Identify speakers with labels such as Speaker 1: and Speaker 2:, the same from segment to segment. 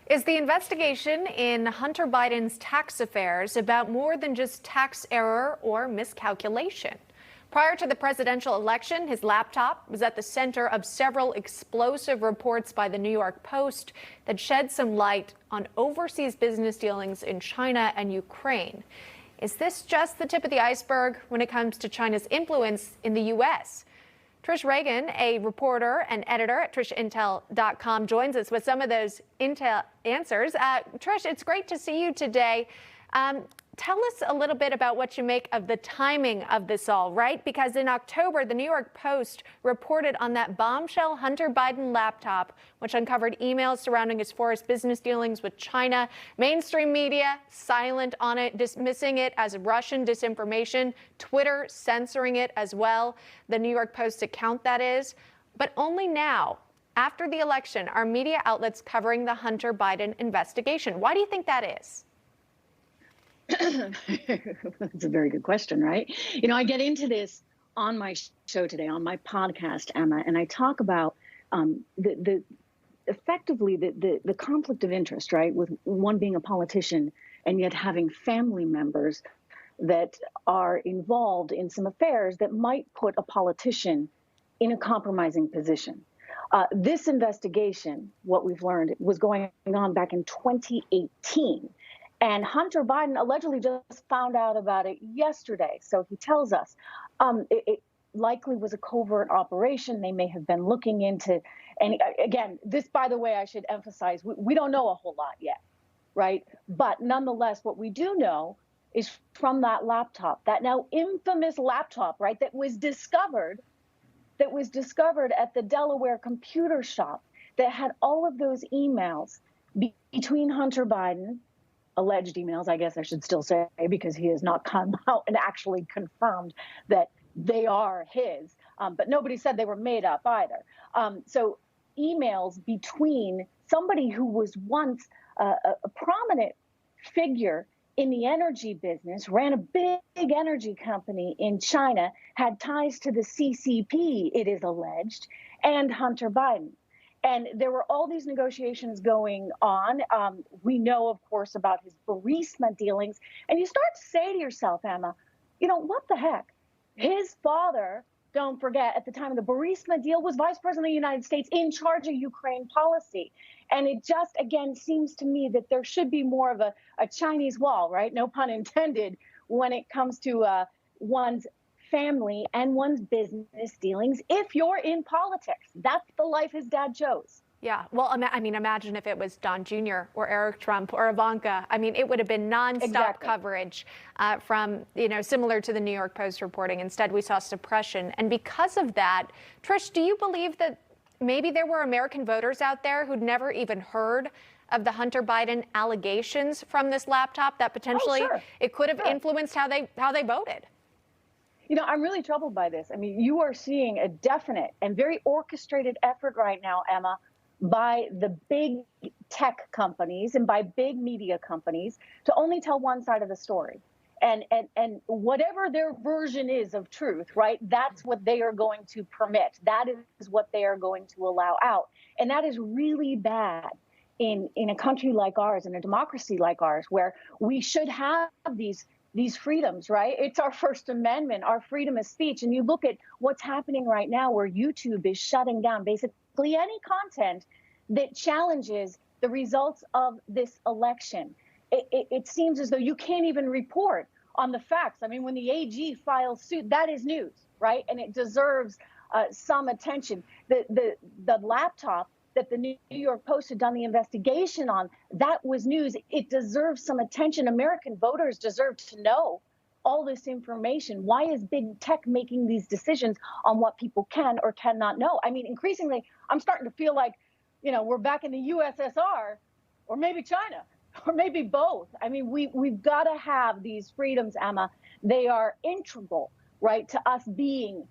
Speaker 1: Is the investigation in Hunter Biden's tax affairs about more than just tax error or miscalculation? Prior to the presidential election, his laptop was at the center of several explosive reports by the New York Post that shed some light on overseas business dealings in China and Ukraine. Is this just the tip of the iceberg when it comes to China's influence in the U.S.? Trish Regan, a reporter and editor at TrishIntel.com, joins us with some of those intel answers. Trish, it's great to see you today. Tell us a little bit about what you make of the timing of this all, right? Because in October, the New York Post reported on that bombshell Hunter Biden laptop, which uncovered emails surrounding his forced business dealings with China. Mainstream media silent on it, dismissing it as Russian disinformation, Twitter censoring it as well, the New York Post account that is. But only now, after the election, are media outlets covering the Hunter Biden investigation. Why do you think that is?
Speaker 2: That's a very good question, right? You know, I get into this on my show today, on my podcast, Emma, and I talk about effectively the conflict of interest, right? With one being a politician and yet having family members that are involved in some affairs that might put a politician in a compromising position. This investigation, what we've learned, was going on back in 2018. And Hunter Biden allegedly just found out about it yesterday. So he tells us it likely was a covert operation. They may have been looking into, and again, this, by the way, I should emphasize, we don't know a whole lot yet, right? But nonetheless, what we do know is from that laptop, that now infamous laptop, right, that was discovered at the Delaware computer shop that had all of those emails between Hunter Biden, alleged emails, I guess I should still say, because he has not come out and actually confirmed that they are his. But nobody said they were made up either. So emails between somebody who was once a prominent figure in the energy business, ran a big energy company in China, had ties to the CCP, it is alleged, and Hunter Biden. And there were all these negotiations going on. We know, of course, about his Burisma dealings. And you start to say to yourself, Emma, you know, what the heck? His father, don't forget, at the time of the Burisma deal, was vice president of the United States in charge of Ukraine policy. And it just, again, seems to me that there should be more of a Chinese wall, right? No pun intended, when it comes to one's family and one's business dealings if you're in politics. That's the life his dad chose.
Speaker 1: Yeah, well, I mean, imagine if it was Don Jr. or Eric Trump or Ivanka. I mean, it would have been nonstop coverage from, you know, similar to the New York Post reporting. Instead, we saw suppression. And because of that, Trish, do you believe that maybe there were American voters out there who'd never even heard of the Hunter Biden allegations from this laptop that potentially it could have influenced how they voted?
Speaker 2: You know, I'm really troubled by this. I mean, you are seeing a definite and very orchestrated effort right now, Emma, by the big tech companies and by big media companies to only tell one side of the story. And whatever their version is of truth, right, that's what they are going to permit. That is what they are going to allow out. And that is really bad in a country like ours, in a democracy like ours, where we should have these freedoms, right? It's our First Amendment, our freedom of speech. And you look at what's happening right now where YouTube is shutting down basically any content that challenges the results of this election. It seems as though you can't even report on the facts. I mean, when the AG files suit, that is news, right? And it deserves some attention. The laptop that the New York Post had done the investigation on, that was news. It deserves some attention. American voters deserve to know all this information. Why is big tech making these decisions on what people can or cannot know? I mean, increasingly, I'm starting to feel like, you know, we're back in the USSR, or maybe China, or maybe both. I mean, we've got to have these freedoms, Emma. They are integral, right, to us being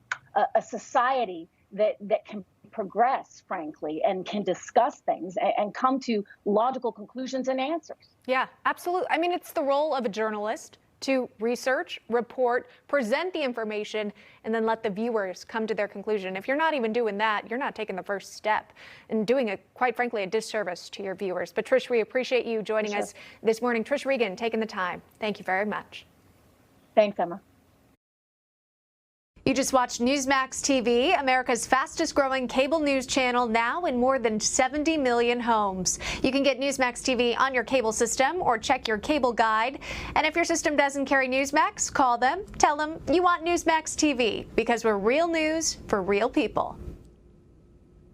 Speaker 2: a society that can progress, frankly, and can discuss things and come to logical conclusions and answers.
Speaker 1: Yeah, absolutely. I mean, it's the role of a journalist to research, report, present the information, and then let the viewers come to their conclusion. If you're not even doing that, you're not taking the first step and doing quite frankly, a disservice to your viewers. But Trish, we appreciate you joining us this morning. Trish Regan, taking the time. Thank you very much.
Speaker 2: Thanks, Emma.
Speaker 1: You just watched Newsmax TV, America's fastest growing cable news channel, now in more than 70 million homes. You can get Newsmax TV on your cable system or check your cable guide. And if your system doesn't carry Newsmax, call them, tell them you want Newsmax TV, because we're real news for real people.